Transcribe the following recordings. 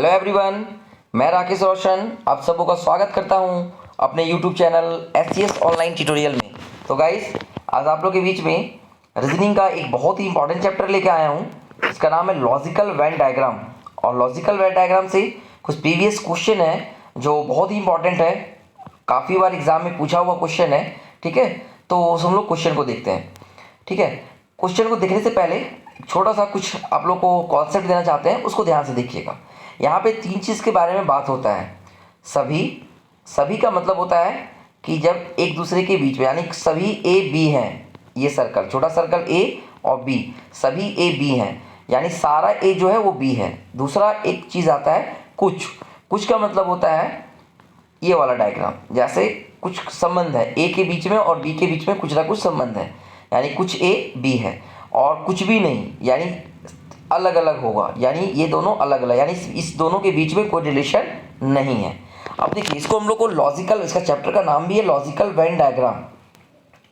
Hello everyone, मैं राकेश रोशन आप सबों का स्वागत करता हूं अपने YouTube channel SCS online tutorial में। तो गाइस, आज आप लोग के बीच में रीजनिंग का एक बहुत ही इंपॉर्टेंट चैप्टर लेके आया हूं। इसका नाम है लॉजिकल वेन डायग्राम। और लॉजिकल वेन डायग्राम से कुछ प्रीवियस क्वेश्चन है जो बहुत ही इंपॉर्टेंट है, काफ़ी बार एग्जाम में पूछा हुआ क्वेश्चन है। ठीक है, तो हम लोग क्वेश्चन को देखते हैं। ठीक है, क्वेश्चन को देखने से पहले छोटा सा कुछ आप लोग को कॉन्सेप्ट देना चाहते हैं, उसको ध्यान से देखिएगा। यहाँ पे तीन चीज़ के बारे में बात होता है। सभी का मतलब होता है कि जब एक दूसरे के बीच में, यानी सभी ए बी हैं, ये सर्कल, छोटा सर्कल ए और बी, सभी ए बी हैं, यानी सारा ए जो है वो बी है। दूसरा एक चीज़ आता है कुछ का मतलब होता है ये वाला डायग्राम, जैसे कुछ संबंध है ए के बीच में और बी के बीच में, कुछ ना कुछ संबंध है, यानी कुछ ए बी है। और कुछ भी नहीं, यानी अलग अलग होगा, यानी ये दोनों अलग अलग, यानी इस दोनों के बीच में कोई रिलेशन नहीं है। अब देखिए, इसको हम लोग को लॉजिकल, इसका चैप्टर का नाम भी है लॉजिकल वेन डायग्राम,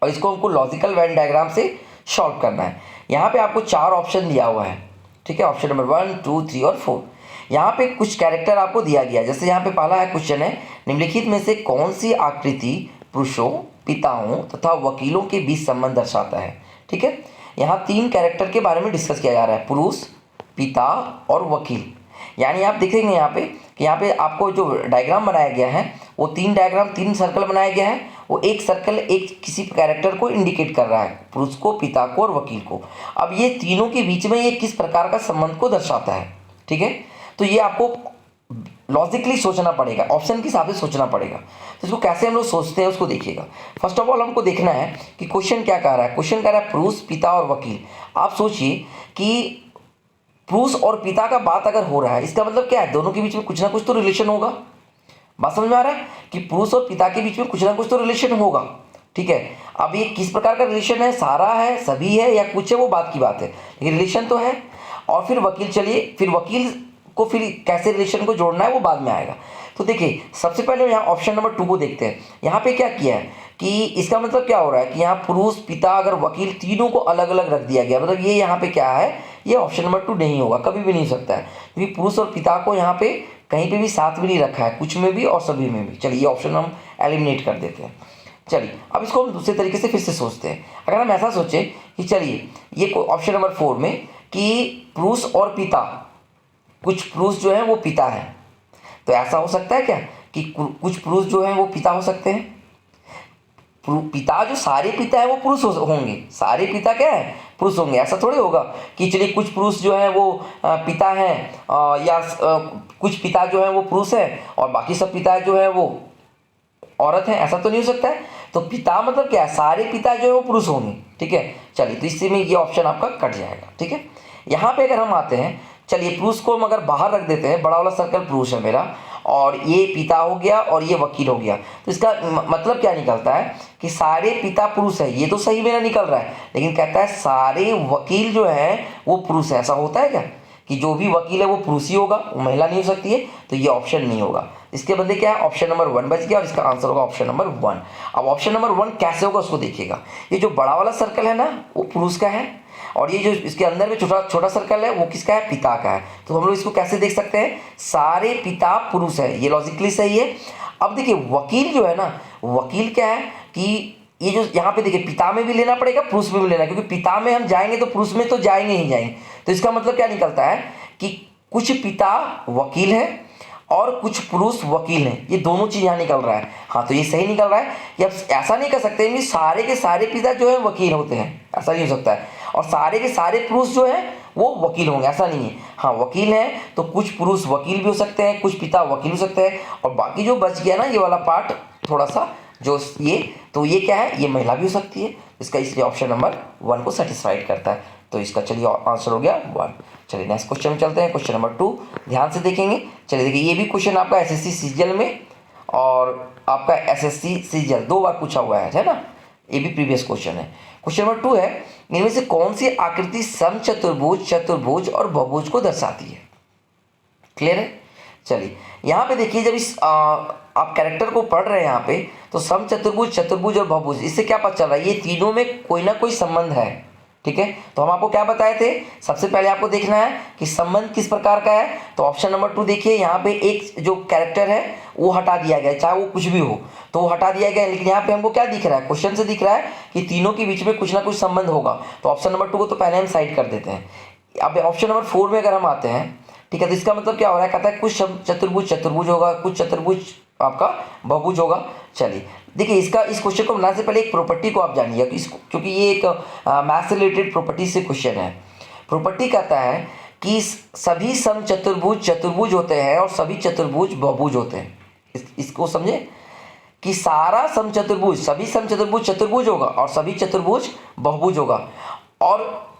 और इसको हमको लॉजिकल वेन डायग्राम से सॉल्व करना है। यहाँ पे आपको चार ऑप्शन दिया हुआ है। ठीक है, ऑप्शन नंबर 1, 2, 3 और 4। यहाँ पे कुछ कैरेक्टर आपको दिया गया, जैसे यहाँ पे पहला है क्वेश्चन है, निम्नलिखित में से कौन सी आकृति पुरुषों, पिताओं तथा वकीलों के बीच संबंध दर्शाता है। ठीक है, यहाँ तीन कैरेक्टर के बारे में डिस्कस किया जा रहा है, पुरुष, पिता और वकील। यानी आप देखेंगे यहाँ पे कि यहाँ पे आपको जो डायग्राम बनाया गया है वो तीन सर्कल बनाया गया है। वो एक सर्कल एक किसी कैरेक्टर को इंडिकेट कर रहा है, पुरुष को, पिता को और वकील को। अब ये तीनों के बीच में ये किस प्रकार का संबंध को दर्शाता है। ठीक है, तो ये आपको लॉजिकली सोचना पड़ेगा, ऑप्शन के हिसाब से सोचना पड़ेगा। तो इसको कैसे हम लोग सोचते हैं उसको देखिएगा। फर्स्ट ऑफ ऑल हमको देखना है कि क्वेश्चन क्या कह रहा है। क्वेश्चन कह रहा है पुरुष, पिता और वकील। आप सोचिए कि पुरुष और पिता का बात अगर हो रहा है, इसका मतलब क्या है, दोनों के बीच में कुछ ना कुछ तो रिलेशन होगा। बात समझ में आ रहा है कि पुरुष और पिता के बीच में कुछ ना कुछ तो रिलेशन होगा। ठीक है, अब ये किस प्रकार का रिलेशन है, सारा है, सभी है या कुछ है, वो बात की बात है, लेकिन रिलेशन तो है। और फिर वकील, चलिए फिर वकील को फिर कैसे रिलेशन को जोड़ना है वो बाद में आएगा। तो देखिए, सबसे पहले यहाँ ऑप्शन नंबर 2 को देखते हैं। यहाँ पे क्या किया है कि इसका मतलब क्या हो रहा है कि यहाँ पुरुष, पिता, अगर वकील, तीनों को अलग अलग रख दिया गया। मतलब ये यहाँ पे क्या है, ये ऑप्शन नंबर 2 नहीं होगा, कभी भी नहीं हो सकता है, क्योंकि पुरुष और पिता को यहाँ पे कहीं पे भी साथ भी नहीं रखा है, कुछ में भी और सभी में भी। चलिए ये ऑप्शन हम एलिमिनेट कर देते हैं। चलिए अब इसको हम दूसरे तरीके से फिर से सोचते हैं। अगर हम ऐसा सोचें कि चलिए ये ऑप्शन नंबर 4 में कि पुरुष और पिता, कुछ पुरुष जो है वो पिता है, तो ऐसा हो सकता है क्या कि कुछ पुरुष जो है वो पिता हो सकते हैं। पिता, जो सारे पिता है वो पुरुष होंगे, सारे पिता क्या है, पुरुष होंगे। ऐसा थोड़ी होगा कि चलिए कुछ पुरुष जो है वो पिता हैं, या कुछ पिता जो है वो पुरुष है और बाकी सब पिता जो है वो औरत है, ऐसा तो नहीं हो सकता है। तो पिता मतलब क्या है, सारे पिता जो है वो पुरुष होंगे। ठीक है, चलिए तो इससे में ये ऑप्शन आपका कट जाएगा। ठीक है, यहाँ पे अगर हम आते हैं, चलिए पुरुष को हम अगर बाहर रख देते हैं, बड़ा वाला सर्कल पुरुष है मेरा, और ये पिता हो गया और ये वकील हो गया, तो इसका मतलब क्या निकलता है कि सारे पिता पुरुष है। ये तो सही मेरा निकल रहा है, लेकिन कहता है सारे वकील जो है वो पुरुष है। ऐसा होता है क्या कि जो भी वकील है वो पुरुष ही होगा, वो महिला नहीं हो सकती है? तो ये ऑप्शन नहीं होगा। इसके बदले क्या है, ऑप्शन नंबर 1 बच गया और इसका आंसर होगा ऑप्शन नंबर 1। अब ऑप्शन नंबर 1 कैसे होगा उसको देखिएगा। ये जो बड़ा वाला सर्कल है ना वो पुरुष का है, और ये जो इसके अंदर में छोटा सर्कल है वो किसका है, पिता का है। तो हम लोग इसको कैसे देख सकते हैं, सारे पिता पुरुष है, ये लॉजिकली सही है। अब देखिए वकील जो है ना, वकील क्या है कि ये जो यहाँ पे देखिए, पिता में भी लेना पड़ेगा, पुरुष में भी लेना, क्योंकि पिता में हम जाएंगे तो पुरुष में तो जाएंगे ही जाएंगे। तो इसका मतलब क्या निकलता है कि कुछ पिता वकील है और कुछ पुरुष वकील हैं, ये दोनों चीज़ यहाँ निकल रहा है। हाँ, तो ये सही निकल रहा है। ये अब ऐसा नहीं कर सकते कि सारे के सारे पिता जो है वकील होते हैं, ऐसा नहीं हो सकता है, और सारे के सारे पुरुष जो है वो वकील होंगे, ऐसा नहीं है। हाँ, वकील हैं तो कुछ पुरुष वकील भी हो सकते हैं, कुछ पिता वकील हो सकते हैं, और बाकी जो बच गया ना ये वाला पार्ट थोड़ा सा जो ये, तो ये क्या है, ये महिला भी हो सकती है। इसका इसलिए ऑप्शन नंबर 1 को सेटिस्फाइड करता है। तो इसका चलिए आंसर हो गया 1। चलिए नेक्स्ट क्वेश्चन में चलते हैं, क्वेश्चन नंबर 2 ध्यान से देखेंगे। चलिए देखिए, ये भी क्वेश्चन आपका SSC सीजीएल में और आपका SSC सीजीएल 2 बार पूछा हुआ है ना, ये भी प्रीवियस क्वेश्चन है। क्वेश्चन नंबर 2 है, इनमें से कौन सी आकृति समचतुर्भुज, चतुर्भुज और बहुभुज को दर्शाती है। क्लियर है। चलिए यहाँ पे देखिए, जब इस आप कैरेक्टर को पढ़ रहे हैं यहाँ पे, तो समचतुर्भुज, चतुर्भुज और बहुभुज, इससे क्या पता चल रहा है, ये तीनों में कोई ना कोई संबंध है। ठीक है, तो हम आपको क्या बताए थे, सबसे पहले आपको देखना है कि संबंध किस प्रकार का है। तो ऑप्शन नंबर 2 देखिए, यहाँ पे एक जो कैरेक्टर है वो हटा दिया गया है, चाहे वो कुछ भी हो तो वो हटा दिया गया है, लेकिन यहाँ पे हमको क्या दिख रहा है, क्वेश्चन से दिख रहा है कि तीनों के बीच में कुछ ना कुछ संबंध होगा। तो ऑप्शन नंबर 2 को तो पहले हम साइड कर देते हैं। अब ऑप्शन नंबर 4 में अगर हम आते हैं, ठीक है, तो इसका मतलब क्या हो रहा है, कहता है कुछ चतुर्भुज चतुर्भुज होगा, कुछ चतुर्भुज आपका बहुभुज होगा। चलिए देखिए, इसका इस क्वेश्चन को बनाने से पहले एक प्रॉपर्टी को आप जानिए, क्योंकि ये एक मैथ से रिलेटेड प्रॉपर्टी से क्वेश्चन है। प्रॉपर्टी कहता है कि सभी सम चतुर्भुज चतुर्भुज होते हैं और सभी चतुर्भुज बहुभुज होते हैं। इसको समझे कि सारा सम चतुर्भुज, सभी सम चतुर्भुज चतुर्भुज होगा और सभी चतुर्भुज बहुभुज होगा, और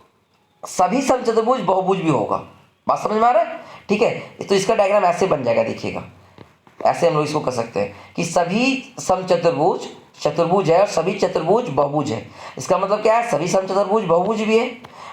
सभी सम चतुर्भुज बहुभुज भी होगा। बात समझ में आ रहा है? ठीक है, तो इसका डायग्राम ऐसे बन जाएगा, देखिएगा ऐसे हम लोग इसको कर सकते हैं कि सभी सम चतुर्भुज चतुर्भुज है और सभी चतुर्भुज बहुभुज है। इसका मतलब क्या है, सभी सम चतुर्भुज बहुभुज भी है।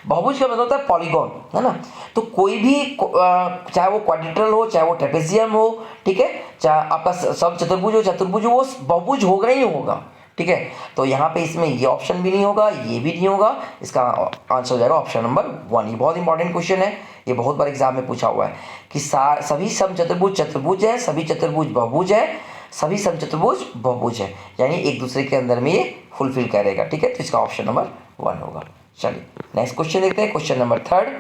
बहुभुज का मतलब होता है पॉलीगॉन, है ना। तो कोई भी चाहे वो क्वाड्रिलेटरल हो, चाहे वो ट्रेपेजियम हो, ठीक है, चाहे आपका सम चतुर्भुज हो चतुर्भुज हो, वो बहुभुज होगा ही होगा। ठीक है, तो यहाँ पे इसमें ये ऑप्शन भी नहीं होगा, ये भी नहीं होगा, इसका आंसर हो जाएगा ऑप्शन नंबर 1। ये बहुत इंपॉर्टेंट क्वेश्चन है, ये बहुत बार एग्जाम में पूछा हुआ है कि सभी सम चतुर्भुज चतुर्भुज है, सभी चतुर्भुज बहुभुज है, सभी सम चतुर्भुज बहुभुज है, यानी एक दूसरे के अंदर में ये फुलफिल करेगा। ठीक है, तो इसका ऑप्शन नंबर 1 होगा। चलिए नेक्स्ट क्वेश्चन देखते हैं, क्वेश्चन नंबर 3।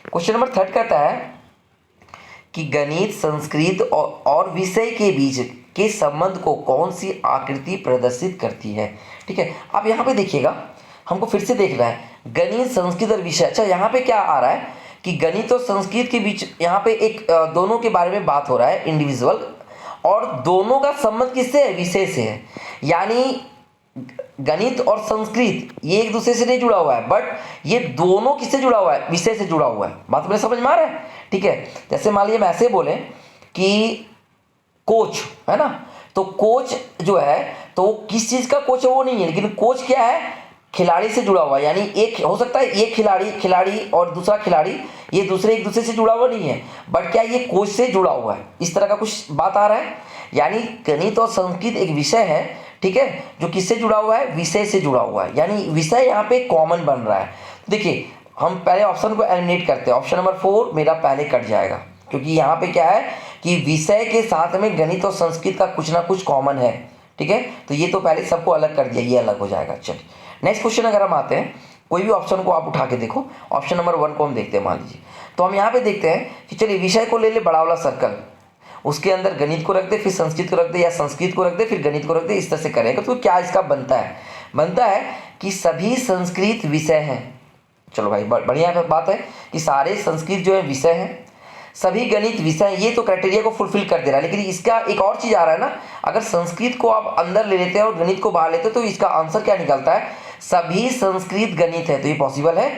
क्वेश्चन नंबर 3 कहता है कि गणित, संस्कृत और विषय के बीच के संबंध को कौन सी आकृति प्रदर्शित करती है। ठीक है, आप यहाँ पे देखिएगा, हमको फिर से देखना है गणित, संस्कृत और विषय। अच्छा, यहाँ पे क्या आ रहा है कि गणित और संस्कृत के बीच यहाँ पे एक दोनों के बारे में बात हो रहा है इंडिविजुअल, और दोनों का संबंध किससे है, विषय से है। यानी गणित और संस्कृत ये एक दूसरे से नहीं जुड़ा हुआ है, बट ये दोनों किससे जुड़ा हुआ है, विषय से जुड़ा हुआ है। बात मेरे समझ में आ रहा है? ठीक है, जैसे मान लीजिए मैं ऐसे बोले कि कोच है ना, तो कोच जो है तो किस चीज का कोच है वो नहीं है, लेकिन कोच क्या है, खिलाड़ी से जुड़ा हुआ है। यानी एक हो सकता है ये खिलाड़ी और दूसरा खिलाड़ी, ये दूसरे एक दूसरे से जुड़ा हुआ नहीं है, बट क्या ये कोच से जुड़ा हुआ है, इस तरह का कुछ बात आ रहा है। यानी गणित और संस्कृत एक विषय है, ठीक है, जो किससे जुड़ा हुआ है, विषय से जुड़ा हुआ है, यानी विषय यहाँ पे कॉमन बन रहा है। देखिए हम पहले ऑप्शन को एलिमिनेट करते हैं, ऑप्शन नंबर 4 मेरा पहले कट जाएगा, क्योंकि यहाँ पे क्या है कि विषय के साथ में गणित और संस्कृत का कुछ ना कुछ कॉमन है। ठीक है, तो ये तो पहले सबको अलग कर दिया, ये अलग हो जाएगा। चलिए नेक्स्ट क्वेश्चन अगर हम आते हैं, कोई भी ऑप्शन को आप उठा के देखो, ऑप्शन नंबर 1 को हम देखते हैं। मान लीजिए तो हम यहाँ पे देखते हैं कि चलिए विषय को ले ले बड़ा वाला सर्कल, उसके अंदर गणित को रख दे, फिर संस्कृत को रख दे, या संस्कृत को रख दे फिर गणित को रख दे, इस तरह से करेंगे तो क्या इसका बनता है, बनता है कि सभी संस्कृत विषय हैं। चलो भाई बढ़िया बात है कि सारे संस्कृत जो है विषय हैं, सभी गणित विषय, ये तो क्राइटेरिया को फुलफिल कर दे रहा है। लेकिन इसका एक और चीज आ रहा है ना, अगर संस्कृत को आप अंदर ले लेते हैं और गणित को बाहर लेते हैं तो इसका आंसर क्या निकलता है, सभी संस्कृत गणित है। तो ये पॉसिबल है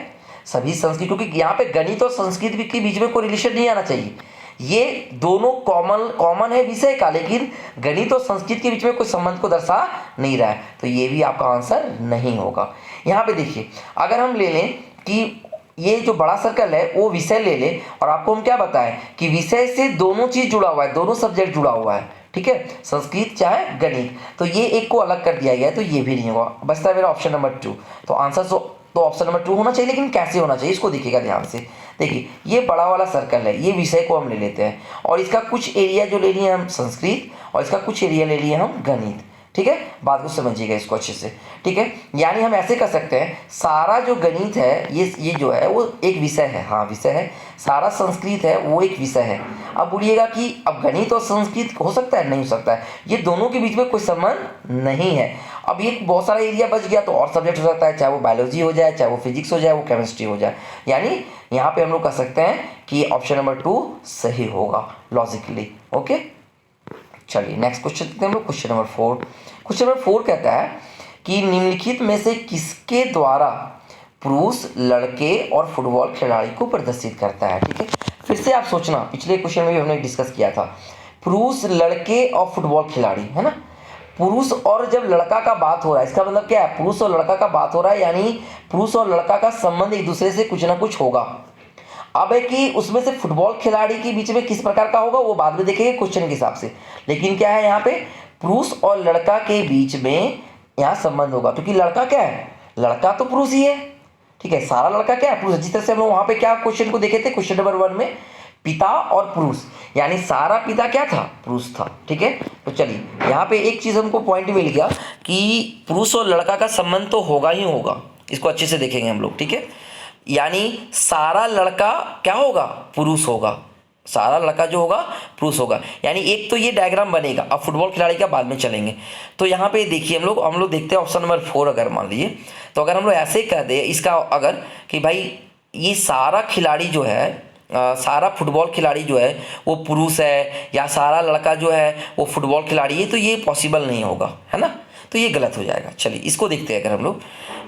सभी संस्कृत, क्योंकि यहाँ पे गणित और संस्कृत के बीच में कोई रिलेशन नहीं आना चाहिए, ये दोनों कॉमन है विषय का, लेकिन गणित और संस्कृत के बीच में कोई संबंध को दर्शा नहीं रहा है, तो ये भी आपका आंसर नहीं होगा। यहाँ पे देखिए अगर हम ले लें कि ये जो बड़ा सर्कल है वो विषय ले ले, और आपको हम क्या बताएं कि विषय से दोनों चीज जुड़ा हुआ है, दोनों सब्जेक्ट जुड़ा हुआ है। ठीक है, संस्कृत चाहे गणित, तो ये एक को अलग कर दिया गया है, तो ये भी नहीं होगा। बचता है मेरा ऑप्शन नंबर 2। तो आंसर तो ऑप्शन नंबर 2 होना चाहिए, लेकिन कैसे होना चाहिए इसको देखिएगा ध्यान से। देखिए ये बड़ा वाला सर्कल है, ये विषय को हम ले लेते हैं, और इसका कुछ एरिया जो ले लिए हम संस्कृत, और इसका कुछ एरिया ले लिए हम गणित। ठीक है, बात को समझिएगा इसको अच्छे से। ठीक है, यानी हम ऐसे कर सकते हैं, सारा जो गणित है ये जो है वो एक विषय है, हाँ विषय है, सारा संस्कृत है वो एक विषय है। अब बोलिएगा कि अब गणित और संस्कृत हो सकता है, नहीं हो सकता है, ये दोनों के बीच में कोई संबंध नहीं है। अब ये बहुत सारा एरिया बच गया तो और सब्जेक्ट हो सकता है, चाहे वो बायोलॉजी हो जाए, चाहे वो फिजिक्स हो जाए, वो केमिस्ट्री हो जाए। यानी यहाँ पे हम लोग कह सकते हैं कि ऑप्शन नंबर 2 सही होगा लॉजिकली। ओके, चलिए नेक्स्ट क्वेश्चन देखते हैं हम लोग, क्वेश्चन नंबर 4। क्वेश्चन नंबर 4 कहता है कि निम्नलिखित में से किसके द्वारा पुरुष लड़के और फुटबॉल खिलाड़ी को प्रदर्शित करता है। ठीक है, फिर से आप सोचना, पिछले क्वेश्चन में भी हमने डिस्कस किया था, पुरुष लड़के और फुटबॉल खिलाड़ी, है ना। पुरुष और जब लड़का का बात हो रहा है, इसका मतलब क्या है, पुरुष और लड़का का बात हो रहा है, यानी पुरुष और लड़का का संबंध एक दूसरे से कुछ ना कुछ होगा। अब है कि उसमें से फुटबॉल खिलाड़ी के बीच में किस प्रकार का होगा वो बाद में देखेंगे क्वेश्चन के हिसाब से, लेकिन क्या है यहाँ पे पुरुष और लड़का के बीच में यहाँ संबंध होगा, क्योंकि लड़का क्या है, लड़का तो पुरुष ही है। ठीक है, सारा लड़का क्या है, पुरुष है। जिस तरह से हम लोग वहां पे क्या क्वेश्चन को देखे थे, क्वेश्चन नंबर 1 में पिता और पुरुष, यानी सारा पिता क्या था, पुरुष था। ठीक है, तो चलिए यहाँ पे एक चीज हमको पॉइंट मिल गया कि पुरुष और लड़का का संबंध तो होगा ही होगा, इसको अच्छे से देखेंगे हम लोग। ठीक है, यानी सारा लड़का क्या होगा, पुरुष होगा, सारा लड़का जो होगा पुरुष होगा। यानी एक तो ये डायग्राम बनेगा। अब फुटबॉल खिलाड़ी का बाद में चलेंगे। तो यहाँ पे देखिए हम लोग देखते हैं ऑप्शन नंबर 4। अगर मान लीजिए, तो अगर हम लोग ऐसे ही कह दे इसका, अगर कि भाई ये सारा खिलाड़ी जो है, सारा फुटबॉल खिलाड़ी जो है वो पुरुष है, या सारा लड़का जो है वो फुटबॉल खिलाड़ी है, तो ये पॉसिबल नहीं होगा, है ना, तो ये गलत हो जाएगा। चलिए इसको देखते हैं। अगर हम लोग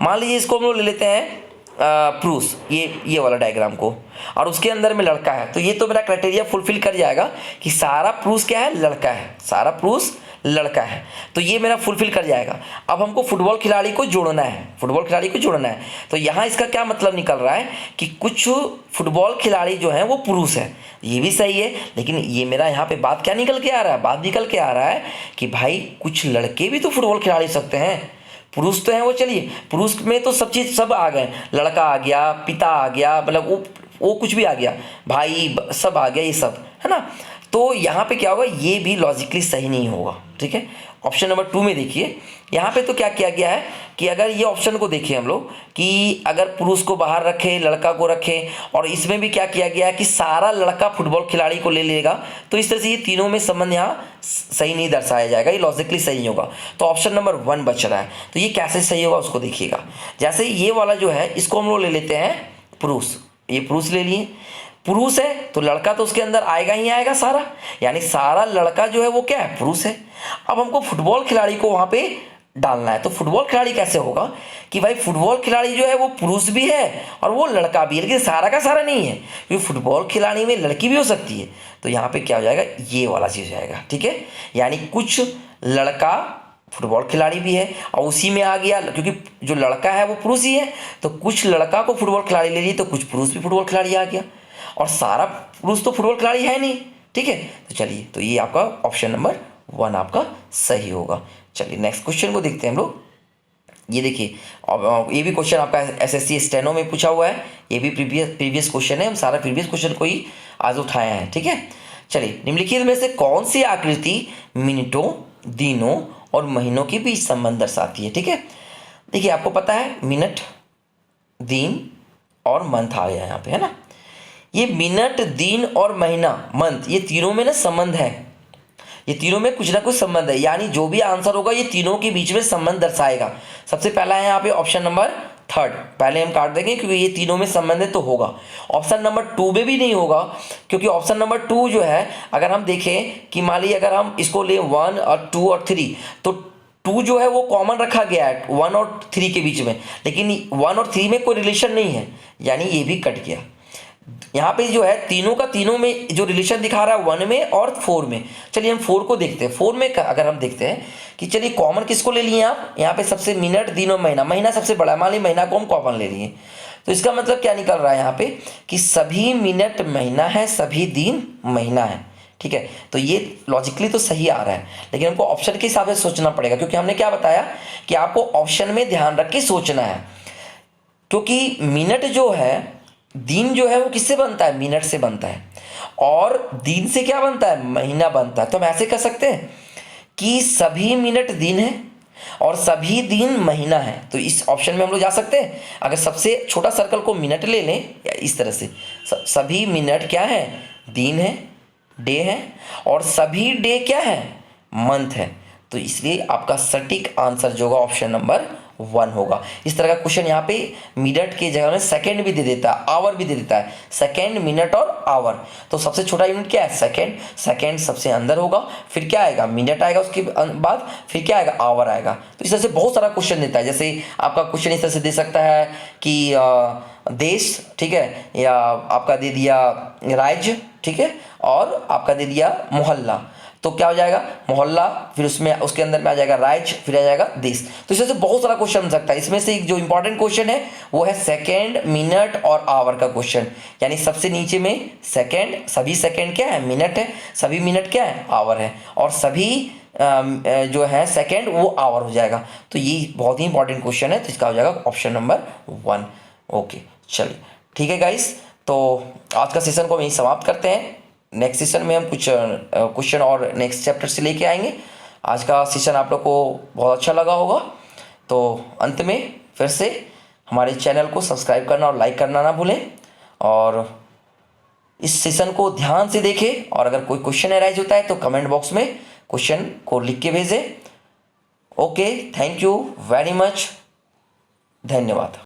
मान लीजिए इसको हम लोग ले लेते हैं पुरुष, ये वाला डायग्राम को, और उसके अंदर में लड़का है, तो ये तो मेरा क्राइटेरिया फुलफिल कर जाएगा कि सारा पुरुष क्या है, लड़का है, सारा पुरुष लड़का है, तो ये मेरा फुलफिल कर जाएगा। अब हमको फुटबॉल खिलाड़ी को जोड़ना है, फुटबॉल खिलाड़ी को जोड़ना है। तो यहाँ इसका क्या मतलब निकल रहा है कि कुछ फुटबॉल खिलाड़ी जो है वो पुरुष है, ये भी सही है, लेकिन ये मेरा यहाँ पे बात क्या निकल के आ रहा है, बात निकल के आ रहा है कि भाई कुछ लड़के भी तो फुटबॉल खिलाड़ी सकते हैं, पुरुष तो हैं वो, चलिए पुरुष में तो सब चीज़ सब आ गए, लड़का आ गया, पिता आ गया, मतलब वो कुछ भी आ गया, भाई सब आ गया, ये सब है ना। तो यहाँ पे क्या होगा, ये भी लॉजिकली सही नहीं होगा। ठीक है, ऑप्शन नंबर 2 में देखिए, यहाँ पे तो क्या किया गया है कि अगर ये ऑप्शन को देखिए हम लोग कि अगर पुरुष को बाहर रखे, लड़का को रखे, और इसमें भी क्या किया गया है कि सारा लड़का फुटबॉल खिलाड़ी को ले लेगा, तो इस तरह से ये तीनों में संबंध यहाँ सही नहीं दर्शाया जाएगा, ये लॉजिकली सही नहीं होगा। तो ऑप्शन नंबर 1 बच रहा है। तो ये कैसे सही होगा उसको देखिएगा। जैसे ये वाला जो है इसको हम लोग ले लेते हैं पुरुष, ये पुरुष ले लिए, पुरुष है तो लड़का तो उसके अंदर आएगा ही आएगा सारा, यानी सारा लड़का जो है वो क्या है, पुरुष है। अब हमको फुटबॉल खिलाड़ी को वहां पे डालना है, तो फुटबॉल खिलाड़ी कैसे होगा कि भाई फुटबॉल खिलाड़ी जो है वो पुरुष भी है और वो लड़का भी है, लेकिन सारा का सारा नहीं है, क्योंकि फुटबॉल खिलाड़ी में लड़की भी हो सकती है। तो यहाँ पे क्या हो जाएगा, ये वाला चीज हो जाएगा। ठीक है, यानी कुछ लड़का फुटबॉल खिलाड़ी भी है, और उसी में आ गया, क्योंकि जो लड़का है वो पुरुष ही है, तो कुछ लड़का को फुटबॉल खिलाड़ी ले लिए, तो कुछ पुरुष भी फुटबॉल खिलाड़ी आ गया, और सारा पुरुष तो फुटबॉल खिलाड़ी है नहीं। ठीक है, तो चलिए, तो ये आपका ऑप्शन नंबर 1 आपका सही होगा। चलिए नेक्स्ट क्वेश्चन को देखते हैं हम लोग। ये देखिए, अब ये भी क्वेश्चन आपका एसएससी स्टेनो में पूछा हुआ है, ये भी प्रीवियस क्वेश्चन है, हम सारा प्रीवियस क्वेश्चन को ही आज उठाए हैं। ठीक है, चलिए, निम्नलिखित में से कौन सी आकृति मिनटों, दिनों और महीनों के बीच संबंध दर्शाती है। ठीक है, देखिए आपको पता है मिनट, दिन और मंथ आ गया यहाँ पे, है ना। ये मिनट, दिन और महीना, मंथ, ये तीनों में ना संबंध है, ये तीनों में कुछ ना कुछ संबंध है, यानी जो भी आंसर होगा ये तीनों के बीच में संबंध दर्शाएगा। सबसे पहला है यहाँ पे ऑप्शन नंबर 3, पहले हम काट देंगे क्योंकि ये तीनों में संबंध है तो होगा। ऑप्शन नंबर 2 में भी नहीं होगा, क्योंकि ऑप्शन नंबर 2 जो है, अगर हम देखें कि मान लीजिए अगर हम इसको लें 1 और 2 और 3, तो 2 जो है वो कॉमन रखा गया है 1 और 3 के बीच में, लेकिन 1 और 3 में कोई रिलेशन नहीं है, यानी ये भी कट गया। यहाँ पे जो है तीनों का तीनों में जो रिलेशन दिखा रहा है 1 में और 4 में। चलिए हम 4 को देखते हैं। 4 में अगर हम देखते हैं कि चलिए कॉमन किसको ले लिए आप, यहाँ पे सबसे मिनट, दिन और महीना, महीना सबसे बड़ा है, मान लीजिए महीना को हम कॉमन ले लिए, तो इसका मतलब क्या निकल रहा है यहाँ पे कि सभी मिनट महीना है, सभी दिन महीना है। ठीक है, तो ये लॉजिकली तो सही आ रहा है, लेकिन हमको ऑप्शन के हिसाब से सोचना पड़ेगा, क्योंकि हमने क्या बताया कि आपको ऑप्शन में ध्यान रख के सोचना है, क्योंकि मिनट जो है, दिन जो है वो किससे बनता है, मिनट से बनता है, और दिन से क्या बनता है, महीना बनता है। तो हम ऐसे कह सकते हैं कि सभी मिनट दिन है और सभी दिन महीना है, तो इस ऑप्शन में हम लोग जा सकते हैं। अगर सबसे छोटा सर्कल को मिनट ले लें, या इस तरह से सभी मिनट क्या है, दिन है, डे है, और सभी डे क्या है, मंथ है, तो इसलिए आपका सटीक आंसर जो होगा ऑप्शन नंबर 1 होगा। इस तरह का क्वेश्चन यहाँ पे मिनट की जगह में सेकंड भी दे देता है, आवर भी दे देता है, सेकंड, मिनट और आवर। तो सबसे छोटा यूनिट क्या है, सेकंड, सेकंड सबसे अंदर होगा, फिर क्या आएगा, मिनट आएगा, उसके बाद फिर क्या आएगा, आवर आएगा। तो इस तरह से बहुत सारा क्वेश्चन देता है। जैसे आपका क्वेश्चन इस तरह से दे सकता है कि देश, ठीक है, या आपका दे दिया राज्य, ठीक है, और आपका दे दिया मोहल्ला, तो क्या हो जाएगा, मोहल्ला, फिर उसमें उसके अंदर में आ जाएगा राज्य, फिर आ जाएगा देश। तो इस तरह से बहुत सारा क्वेश्चन बन सकता है। इसमें से एक जो इंपॉर्टेंट क्वेश्चन है वो है सेकंड, मिनट और आवर का क्वेश्चन, यानी सबसे नीचे में सेकंड, सभी सेकंड क्या है, मिनट है, सभी मिनट क्या है, आवर है, और सभी जो है सेकंड वो आवर हो जाएगा। तो ये बहुत ही इंपॉर्टेंट क्वेश्चन है, तो इसका हो जाएगा ऑप्शन नंबर 1। ओके, चलिए ठीक है गाइस। तो आज का सेशन को हम यहीं समाप्त करते हैं। नेक्स्ट सेशन में हम कुछ क्वेश्चन और नेक्स्ट चैप्टर से लेके आएंगे। आज का सेशन आप लोग को बहुत अच्छा लगा होगा। तो अंत में फिर से हमारे चैनल को सब्सक्राइब करना और लाइक करना ना भूलें, और इस सेशन को ध्यान से देखें, और अगर कोई क्वेश्चन अराइज होता है तो कमेंट बॉक्स में क्वेश्चन को लिख के भेजें। Okay, thank you very much, धन्यवाद।